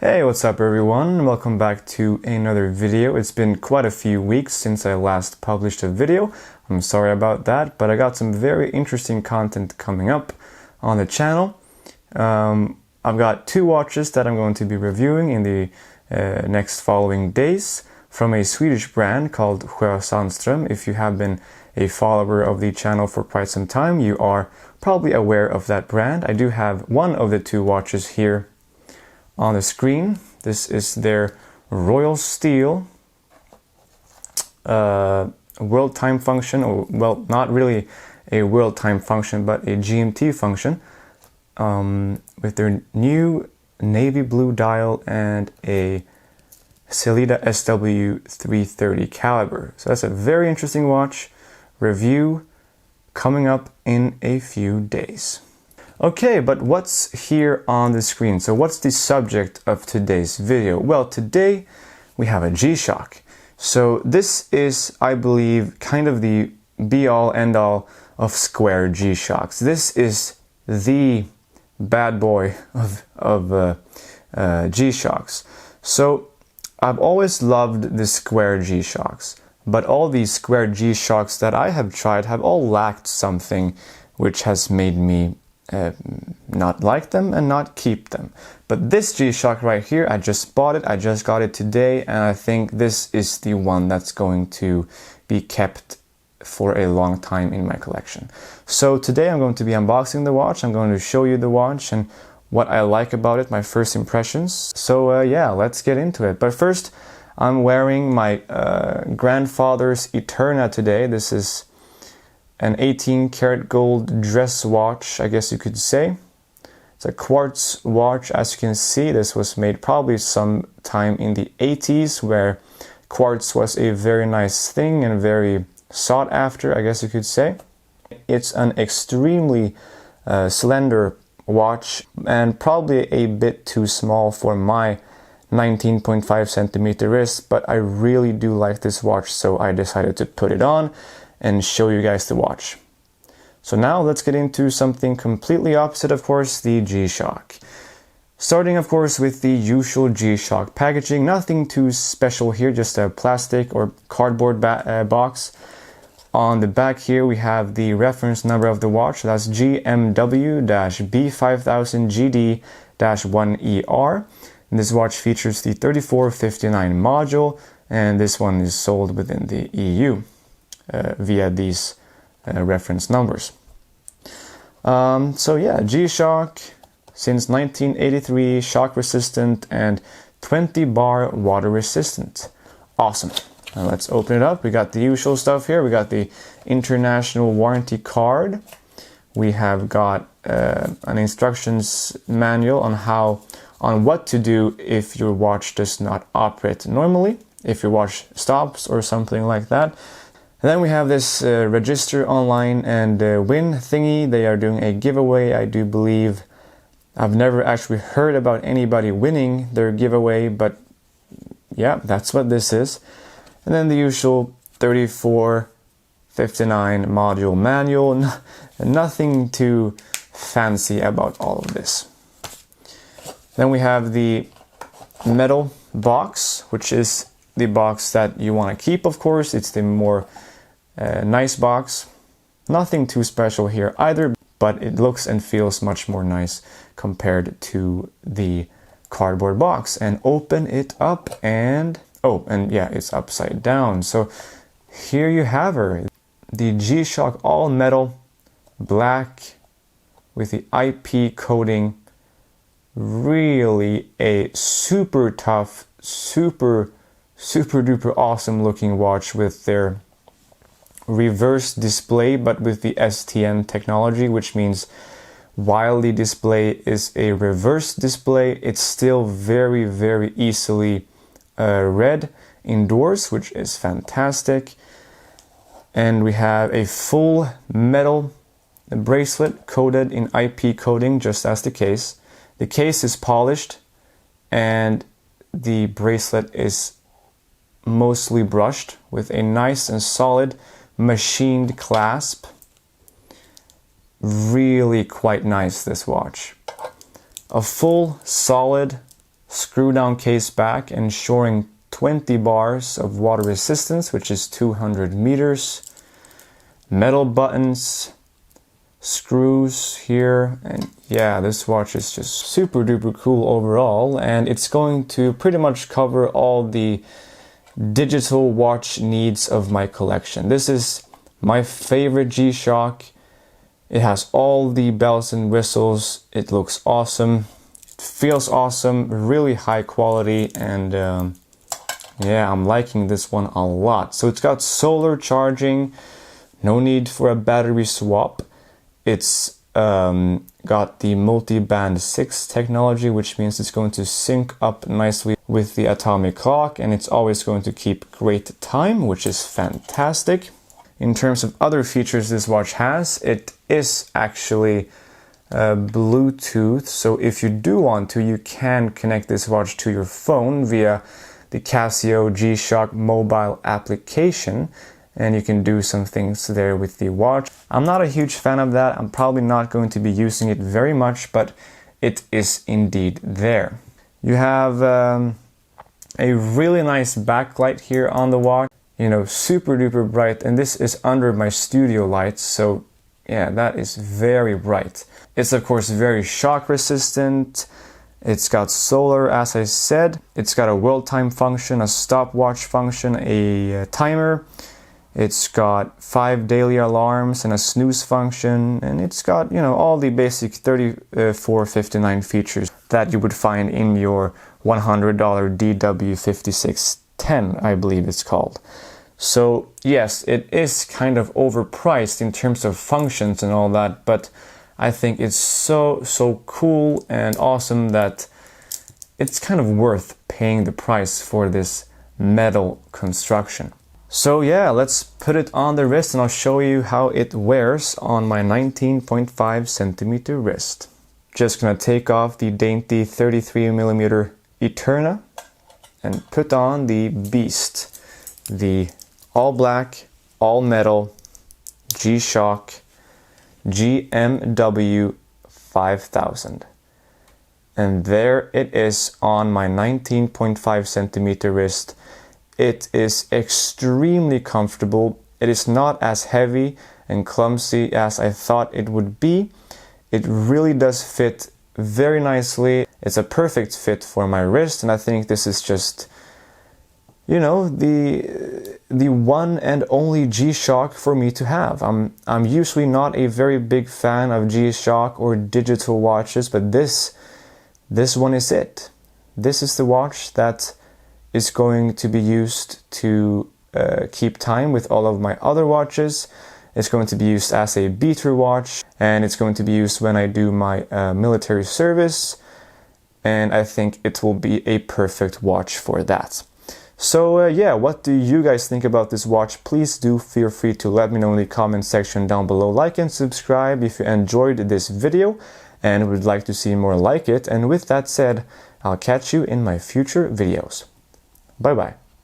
Hey, what's up everyone? Welcome back to another video. It's been quite a few weeks since I last published a video. I'm sorry about that, but I got some very interesting content coming up on the channel. I've got two watches that I'm going to be reviewing in the next following days from a Swedish brand called Sandström. If you have been a follower of the channel for quite some time, you are probably aware of that brand. I do have one of the two watches here on the screen. This is their Royal Steel world time function, or well, not really a world time function, but a GMT function, with their new navy blue dial and a Sellita SW330 caliber. So that's a very interesting watch. Review coming up in a few days. Okay, but what's here on the screen? So what's the subject of today's video? Well, today we have a G-Shock. So this is, I believe, kind of the be-all, end-all of square G-Shocks. This is the bad boy of G-Shocks. So I've always loved the square G-Shocks, but all these square G-Shocks that I have tried have all lacked something which has made me not like them and not keep them. But this G-Shock right here, I just bought it, I just got it today, and I think this is the one that's going to be kept for a long time in my collection. So today I'm going to be unboxing the watch. I'm going to show you the watch and what I like about it, my first impressions. So yeah, let's get into it. But first, I'm wearing my grandfather's Eterna today. This is an 18 karat gold dress watch, I guess you could say. It's a quartz watch, as you can see. This was made probably sometime in the 80s, where quartz was a very nice thing and very sought after, I guess you could say. It's an extremely slender watch and probably a bit too small for my 19.5 centimeter wrist, but I really do like this watch, so I decided to put it on and show you guys the watch. So now let's get into something completely opposite, of course, the G-Shock. Starting, of course, with the usual G-Shock packaging. Nothing too special here, just a plastic or cardboard box. On the back here we have the reference number of the watch. That's GMW-B5000GD-1ER. This watch features the 3459 module, and this one is sold within the EU. Via these reference numbers. So yeah, G-Shock since 1983, shock resistant and 20 bar water resistant. Awesome. Now let's open it up. We got the usual stuff here. We got the international warranty card. We have got an instructions manual on what to do if your watch does not operate normally, if your watch stops or something like that. And then we have this register online and win thingy. They are doing a giveaway, I do believe. I've never actually heard about anybody winning their giveaway, but yeah, that's what this is. And then the usual 3459 module manual. Nothing too fancy about all of this. Then we have the metal box, which is the box that you want to keep, of course. It's the more nice box. Nothing too special here either, but it looks and feels much more nice compared to the cardboard box. And open it up and oh, and yeah, it's upside down. So here you have her, the G-Shock all metal, black with the IP coating. Really a super tough, super duper awesome looking watch with their reverse display, but with the STM technology, which means while the display is a reverse display, it's still very easily read indoors, which is fantastic. And we have a full metal bracelet coated in IP coating, just as the case. The case is polished and the bracelet is mostly brushed with a nice and solid machined clasp. Really quite nice, this watch. A full solid screw down case back, ensuring 20 bars of water resistance, which is 200 meters. Metal buttons, screws here, and yeah, this watch is just super duper cool overall, and it's going to pretty much cover all the digital watch needs of my collection. This is my favorite G-Shock. It has all the bells and whistles. It looks awesome. It feels awesome, really high quality, and yeah, I'm liking this one a lot. So it's got solar charging, no need for a battery swap. It's got the multi-band 6 technology, which means it's going to sync up nicely with the atomic clock, and it's always going to keep great time, which is fantastic. In terms of other features this watch has, it is actually Bluetooth, so if you do want to, you can connect this watch to your phone via the Casio G-Shock mobile application, and you can do some things there with the watch. I'm not a huge fan of that. I'm probably not going to be using it very much, but it is indeed there. You have a really nice backlight here on the watch, you know, super duper bright, and this is under my studio lights, so yeah, that is very bright. It's of course very shock resistant. It's got solar, as I said. It's got a world time function, a stopwatch function, a timer. It's got 5 daily alarms and a snooze function, and it's got, you know, all the basic 3459 features that you would find in your $100 GMW-B5000GD-1ER, I believe it's called. So yes, it is kind of overpriced in terms of functions and all that, but I think it's so cool and awesome that it's kind of worth paying the price for this metal construction. So yeah, let's put it on the wrist and I'll show you how it wears on my 19.5 centimeter wrist. Just gonna take off the dainty 33mm Eterna and put on the Beast, the all black, all metal G-Shock GMW-B5000. And there it is on my 19.5 centimeter wrist. It is extremely comfortable. It is not as heavy and clumsy as I thought it would be. It really does fit very nicely. It's a perfect fit for my wrist, and I think this is just, you know, the one and only G-Shock for me to have. I'm usually not a very big fan of G-Shock or digital watches, but this one is it. This is the watch that is going to be used to keep time with all of my other watches. It's going to be used as a beater watch, and it's going to be used when I do my military service, and I think it will be a perfect watch for that. So yeah, what do you guys think about this watch? Please do feel free to let me know in the comment section down below. Like and subscribe if you enjoyed this video and would like to see more like it. And with that said, I'll catch you in my future videos. Bye bye.